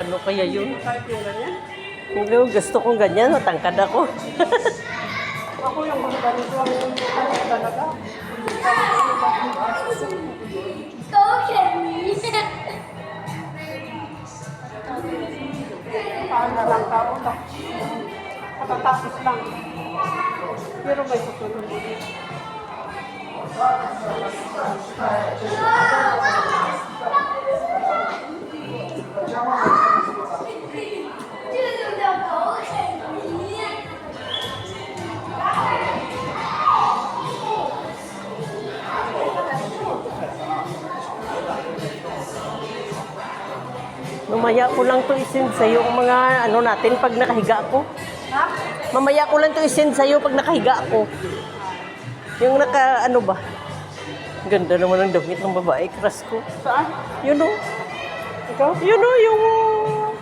Ano kaya yun? Kahit yun yan. Hindi, gusto kong ganyan, matangkad ako. Ako yung mga ganito ang talaga. Paano na lang tao na. Katatapos lang. Pero may susunod. Mamaya ko lang to isend sa'yo ang mga ano natin pag nakahiga ako. Ha? Mamaya ko lang to isend sa'yo pag nakahiga ako. Yung ano ba? Ganda naman ang damit ng babae, crush ko. Saan? Yun o. Ikaw? Yun o, yung